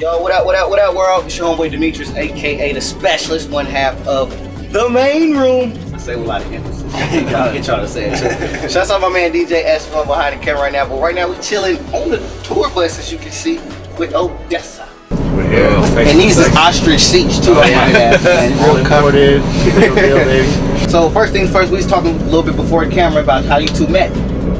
Yo, what up, what up, what up, world? It's your homeboy Demetrius, aka the specialist, one half of the main room. I say with a lot of emphasis. I'll get y'all to say it too. Shouts out my man DJ S1 behind the camera right now. But right now we chilling on the tour bus, as you can see, with ODESZA. We're here. And these is ostrich seats too. Real comforted. Real baby. So first things first, we was talking a little bit before the camera about how you two met.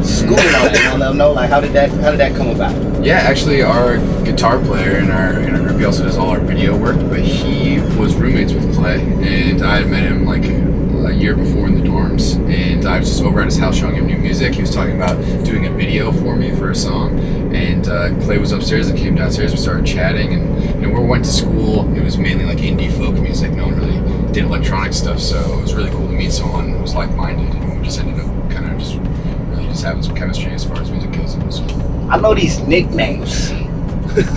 School and all that. You want to let them know, like, how did that come about? Yeah, actually, our guitar player in our group, he also does all our video work, but he was roommates with Clay, and I had met him like a year before in the dorms, and I was just over at his house showing him new music. He was talking about doing a video for me for a song, and Clay was upstairs and came downstairs. We started chatting, and we went to school. It was mainly like indie folk music. No one really did electronic stuff, so it was really cool to meet someone who was like-minded, and we just ended up kind of just having some chemistry as far as music goes. It was cool. I know these nicknames.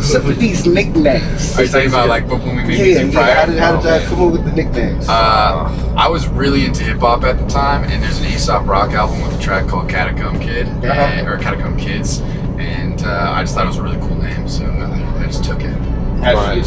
Some of these nicknames. Are you talking about like when we made music prior? How did y'all come up with the nicknames? I was really into hip hop at the time, and there's an Aesop Rock album with a track called Catacomb Kid, or Catacomb Kids, and I just thought it was a really cool name, so I just took it. Mine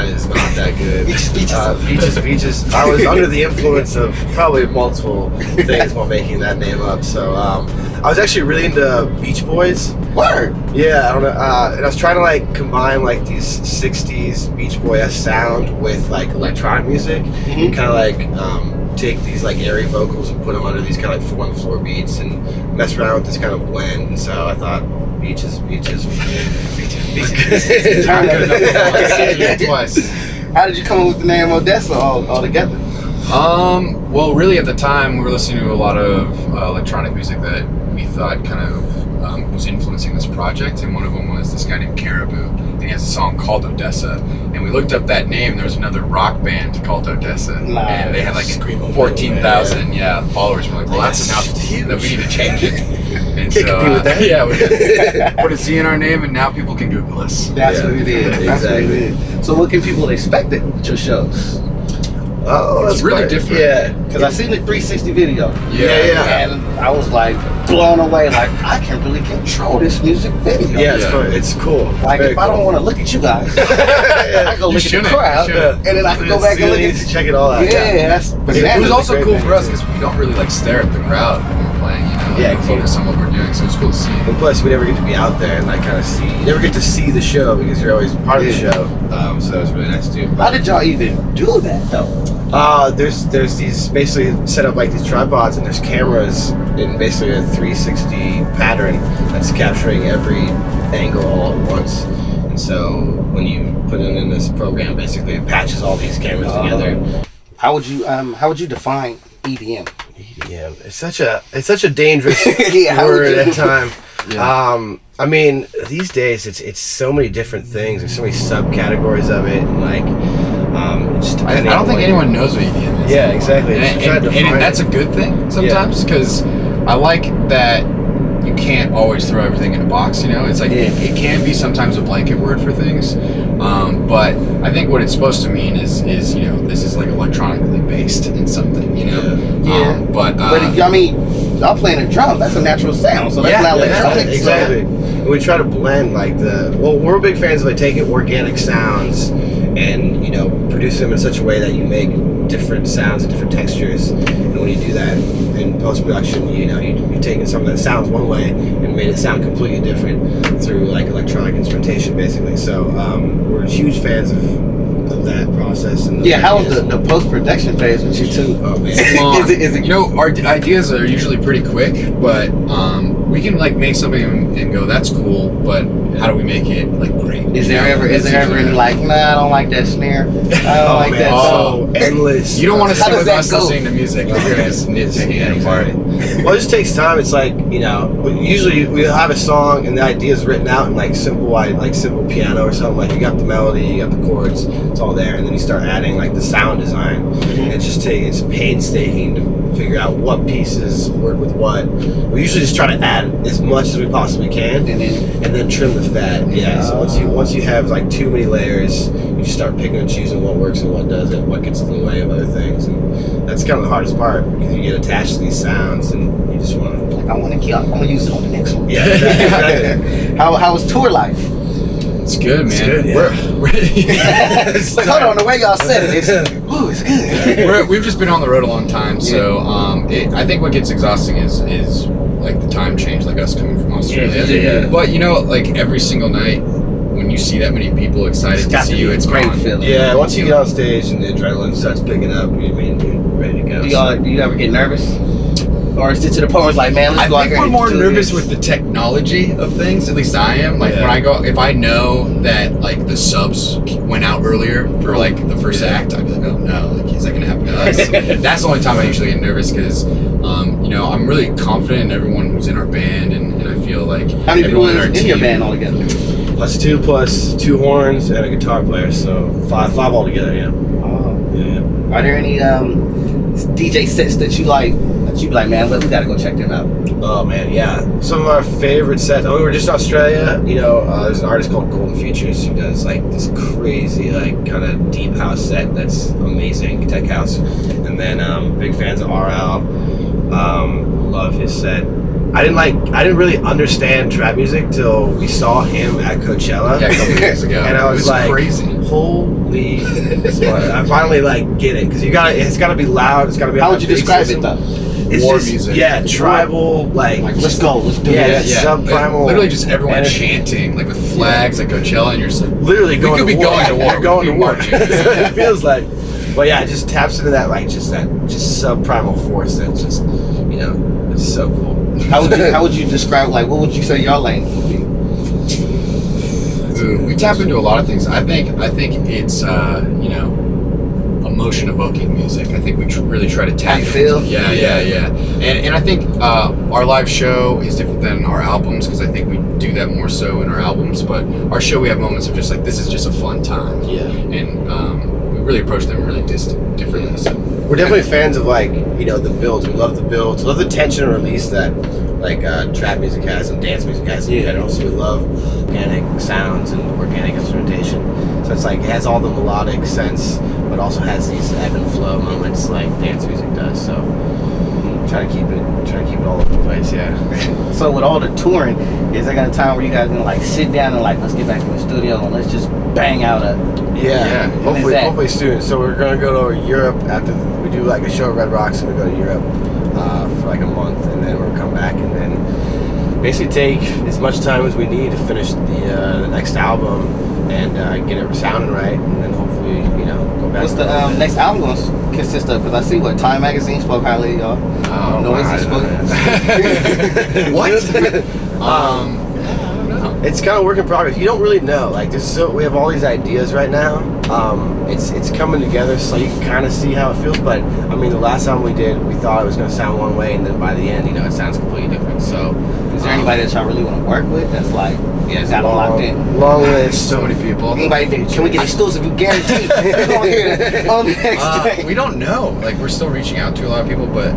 is not that good. Beaches. I was under the influence of probably multiple things while making that name up. So I was actually really into Beach Boys. Word. Yeah, I don't know. And I was trying to like combine like these '60s Beach Boy-esque sound with like electronic music, and kind of like take these like airy vocals and put them under these kind of like 4-on-the-floor beats and mess around with this kind of blend. And so I thought beaches. Twice. How did you come up with the name ODESZA all together? Well, really at the time we were listening to a lot of electronic music that we thought kind of was influencing this project, and one of them was this guy named Caribou, and he has a song called ODESZA, and we looked up that name. There was another rock band called ODESZA, and they had like 14,000 followers. We're like, well, that's enough that we need to change it. And so, we put a Z in our name, and now people can Google us. That's what it is. That's what it is. So what can people expect at your shows? Oh, it's really different. Yeah, because I seen the 360 video. Yeah. And I was like blown away. Like, I can really control this music video. Yeah, it's fun. It's cool. Like, if I don't want to look at you guys, I go look at the crowd, and then I can go back and look at. Check it all out. Yeah, it was also cool for us because we don't really like stare at the crowd when we're playing. You know, yeah, focus on what we're doing. So it's cool to see. And plus, we never get to be out there and like kind of see. You never get to see the show because you're always part of the show. So it's really nice to do. How did y'all even do that though? There's these basically set up like these tripods, and there's cameras in basically a 360 pattern that's capturing every angle all at once. And so when you put it in this program, basically it patches all these cameras together. How would you define EDM? EDM. It's such a dangerous Yeah, word at time. Yeah. I mean, these days it's so many different things. There's so many subcategories of it, and like I don't think anyone knows what EDM is. Yeah, exactly. And that's a good thing sometimes, because I like that you can't always throw everything in a box. You know, it's like it can be sometimes a blanket word for things, but I think what it's supposed to mean is you know, this is like electronically based in something. You know, but I mean, y'all playing a drum. That's a natural sound, so that's not electronic. Exactly. And we try to blend like we're big fans of like taking organic sounds and, you know, produce them in such a way that you make different sounds and different textures. And when you do that in post-production, you know, you're taking something that sounds one way and made it sound completely different through like electronic instrumentation, basically. So we're huge fans of that process. And how was the post-production phase with you two? Oh man, is it, you know, our ideas are usually pretty quick, but we can like make something and go, that's cool, but how do we make it like great? Is there ever any like, nah, I don't like that snare. I don't like that. Oh, endless. You don't want to sit with us go? Listening to music. You're gonna nitpicking it apart. Well, it just takes time. It's like, you know, usually we have a song and the idea is written out in like simple piano or something. Like you got the melody, you got the chords, it's all there, and then you start adding like the sound design. And it's painstaking to figure out what pieces work with what. We usually just try to add as much as we possibly can, and then trim the fat. Yeah. So once you have like too many layers, you just start picking and choosing what works and what doesn't, what gets in the way of other things, and that's kind of the hardest part because you get attached to these sounds and you just want to. Like, I want to use it on the next one. Yeah. Exactly. How was tour life? It's good, man. It's good, yeah. It's like, hold on, the way y'all said it, it's good. We've just been on the road a long time, so I think what gets exhausting is like the time change, like us coming from Australia. Yeah. But you know, like every single night, when you see that many people excited to see you, it's great gone. feeling. Yeah, once you get on stage and the adrenaline starts picking up, you're ready to go. Do you ever get nervous? Or is it to the point where it's like, man, let's go out I here think we're and more do nervous this? with the technology of things. At least I am. Like when I go, if I know that like the subs went out earlier for like the first act, I'd be like, oh no, like is that gonna happen to us? That's the only time I usually get nervous because, you know, I'm really confident in everyone who's in our band, and I feel like how many people everyone our in team, your band altogether? plus two horns and a guitar player, so five altogether. Yeah. Oh. Yeah. Are there any DJ sets that you like? That you be like, man, we gotta go check them out. Oh man, yeah. Some of our favorite sets. Oh, we were just in Australia. You know, there's an artist called Golden Futures who does like this crazy, like kind of deep house set that's amazing, tech house. And then big fans of RL. Love his set. I didn't really understand trap music till we saw him at Coachella. Yeah, a couple years ago, and I was like, crazy. Holy smart. I finally like get it because it's gotta be loud. It's gotta be. How would you describe it though? It's War just, music. yeah, tribal, like Let's go, let's do yeah, this. subprimal. Literally just everyone energy. chanting, like with flags at Coachella, and you're just like, Literally we going could be to war. going to war. You're going to We could be war. marching. It feels like, but yeah, it just taps into that like just subprimal force that's just, you know, it's so cool. How would you describe, like, what would you say your lane would be? We tap into a lot of things. I think it's you know, emotion evoking music. I think we really try to tap I feel? into. Yeah. And I think our live show is different than our albums because I think we do that more so in our albums. But our show, we have moments of just like, this is just a fun time. Yeah. And we really approach them really differently. So. We're definitely fans of like, you know, the builds. We love the builds. We love the tension and release that like trap music has and dance music has in general. So we love organic sounds and organic instrumentation. So it's like it has all the melodic sense, but also has these ebb and flow moments like dance music does. So try to keep it all over the place. Yeah. So with all the touring, is there gonna a time where you guys gonna like sit down and like, let's get back in the studio and let's just bang out a Yeah. When is that? Hopefully soon. So we're gonna go to Europe after we do like a show at Red Rocks, and we go to Europe for like a month, and then we'll come back and then basically take as much time as we need to finish the next album and get it sounding right, and then hopefully, you know, go back. What's the next album going to consist of? Because I see what Time Magazine spoke highly of y'all. Oh, Noisy spoke. What? I don't know. It's kind of work in progress. You don't really know. Like, we have all these ideas right now. It's coming together, so you can kind of see how it feels. But I mean, the last album we did, we thought it was going to sound one way, and then by the end, you know, it sounds completely different. So, Is there anybody that y'all really want to work with? That's like, yeah, got it locked in. long list. So many people. Anybody? Can we get exclusive? You guaranteed on the next day. We don't know. Like, we're still reaching out to a lot of people, but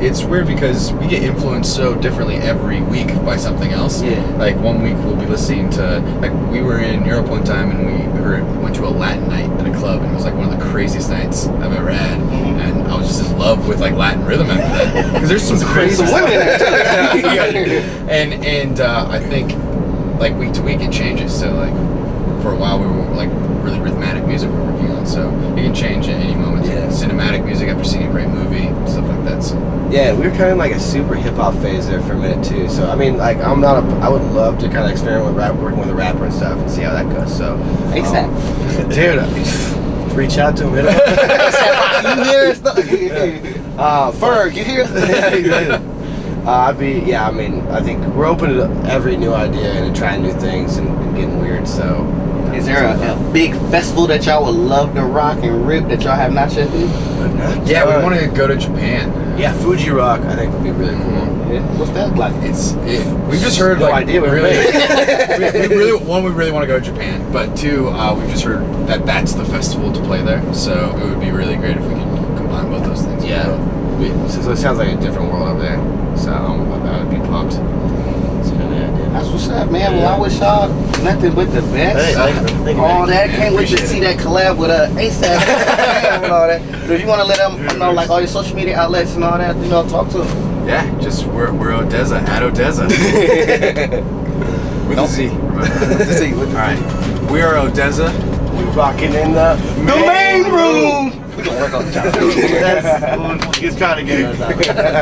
it's weird because we get influenced so differently every week by something else. Yeah. Like one week we'll be listening to, like, we were in Europe one time and we went to a Latin night at a club, and it was like one of the craziest nights I've ever had. And I was just in love with like Latin rhythm after that because there's some crazy Some stuff. women in there, and I think like week to week it changes. So like for a while we were like really rhythmic music we're working on, so it can change at any moment. Yeah. Cinematic music after seeing a great movie, stuff like that. So. Yeah, we were kind of like a super hip hop phase there for a minute too. So I mean, like, I would love to kind of experiment with working with a rapper and stuff and see how that goes. So, ASAP. dude, reach out to him. Hit him. You hear us? Ferg, you hear us? I mean, I think we're open to every new idea and trying new things and getting weird. So, Is there a big festival that y'all would love to rock and rip that y'all have not yet been? Yeah, we want to go to Japan. Yeah, Fuji Rock, I think would be really cool. Yeah. What's that like? We've just heard No like idea what really, it we really want to go to Japan, but two, we've just heard that that's the festival to play there. So it would be really great if we could combine both those things. Yeah. So it sounds like a different world up there. So I would be pumped. It's kind of the idea. That's what's up, man. Well, I wish y'all nothing but the best. Hey, thank you, All man. that. Can't wait to Appreciate see it. that collab with ASAP and all that. But if you want to let them know, like all your social media outlets and all that, you know, talk to them. Yeah, just we're ODESZA at ODESZA with a Z. Remember? With the Z, with the Z. All right. We are ODESZA. We rocking in the main room. We gonna work on the job. He's trying to get us out.